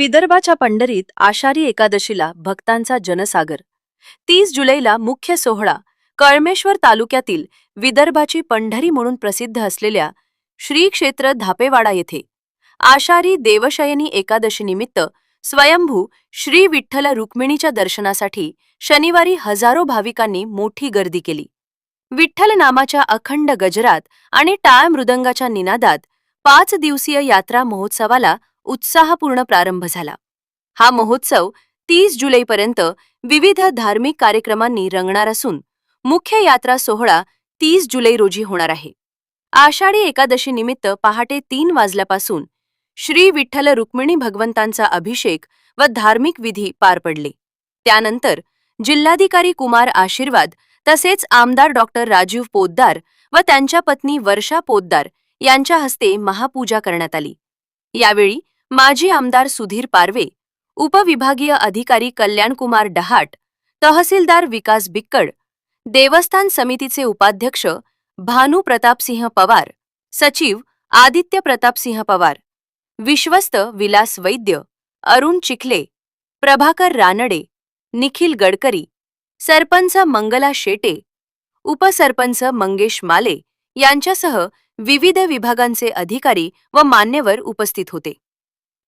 विदर्भाच्या पंढरीत आषाढी एकादशीला भक्तांचा जनसागर। 30 जुलैला मुख्य सोहळा कळमेश्वर तालुक्यातील विदर्भाची पंढरी म्हणून प्रसिद्ध असलेल्या श्री क्षेत्र धापेवाडा येथे आषाढी देवशयनी एकादशीनिमित्त स्वयंभू श्री विठ्ठल रुक्मिणीच्या दर्शनासाठी शनिवारी हजारो भाविकांनी मोठी गर्दी केली। विठ्ठल नामाच्या अखंड गजरात आणि टाळ मृदंगाच्या निनादात 5 दिवसीय यात्रा महोत्सवाला उत्साहपूर्ण प्रारंभ झाला। हा महोत्सव 30 जुलैपर्यंत विविध धार्मिक कार्यक्रमांनी रंगणार असून मुख्य यात्रा सोहळा 30 जुलै रोजी होणार आहे। आषाढी एकादशी निमित्त पहाटे 3 वाजल्यापासून श्री विठ्ठल रुक्मिणी भगवंतांचा अभिषेक व धार्मिक विधी पार पडले। त्यानंतर जिल्हाधिकारी कुमार आशीर्वाद तसेच आमदार डॉक्टर राजीव पोद्दार व त्यांच्या पत्नी वर्षा पोद्दार यांच्या हस्ते महापूजा करण्यात आली। यावेळी माजी आमदार सुधीर पारवे, उपविभागीय अधिकारी कल्याण कुमार डहाट, तहसीलदार विकास बिक्कड, देवस्थान समितीचे उपाध्यक्ष भानु प्रतापसिंह पवार, सचिव आदित्य प्रतापसिंह पवार, विश्वस्त विलास वैद्य, अरुण चिखले, प्रभाकर रानडे, निखिल गडकरी, सरपंच मंगला शेटे, उपसरपंच मंगेश माले यांच्यासह विविध विभागांचे अधिकारी व मान्यवर उपस्थित होते।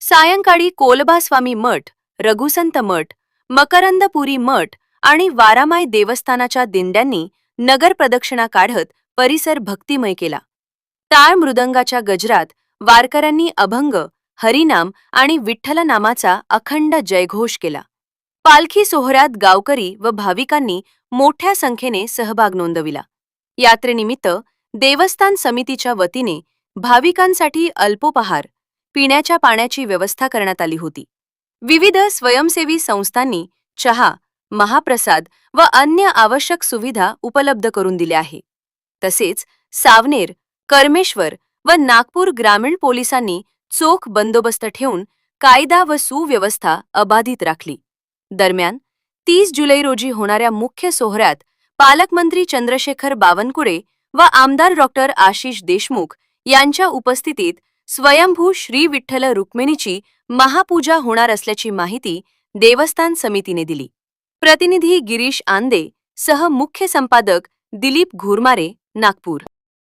सायंकाळी कोलबास्वामी मठ, रघुसंत मठ, मकरंदपुरी मठ आणि वारामाय देवस्थानाच्या दिंड्यांनी नगर प्रदक्षिणा काढत परिसर भक्तिमय केला। टाळ मृदंगाच्या गजरात वारकऱ्यांनी अभंग, हरिनाम आणि विठ्ठल नामाचा अखंड जयघोष केला। पालखी सोहळ्यात गावकरी व भाविकांनी मोठ्या संख्येने सहभाग नोंदविला। यात्रेनिमित्त देवस्थान समितीच्या वतीने भाविकांसाठी अल्पोपहार, पिण्याच्या पाण्याची व्यवस्था करण्यात आली होती। विविध स्वयंसेवी संस्थांनी चहा, महाप्रसाद व अन्य आवश्यक सुविधा उपलब्ध करून दिल्या आहे। तसेच सावनेर, करमेश्वर व नागपूर ग्रामीण पोलिसांनी चोख बंदोबस्त ठेवून कायदा व सुव्यवस्था अबाधित राखली। दरम्यान 30 जुलै रोजी होणाऱ्या मुख्य सोहळ्यात पालकमंत्री चंद्रशेखर बावनकुळे व आमदार डॉक्टर आशिष देशमुख यांच्या उपस्थितीत स्वयंभू श्री विठ्ठल रुक्मिणीची महापूजा होणार असल्याची माहिती देवस्थान समितीने दिली। प्रतिनिधी गिरीश आंदे सह मुख्य संपादक दिलीप घुरमारे, नागपूर।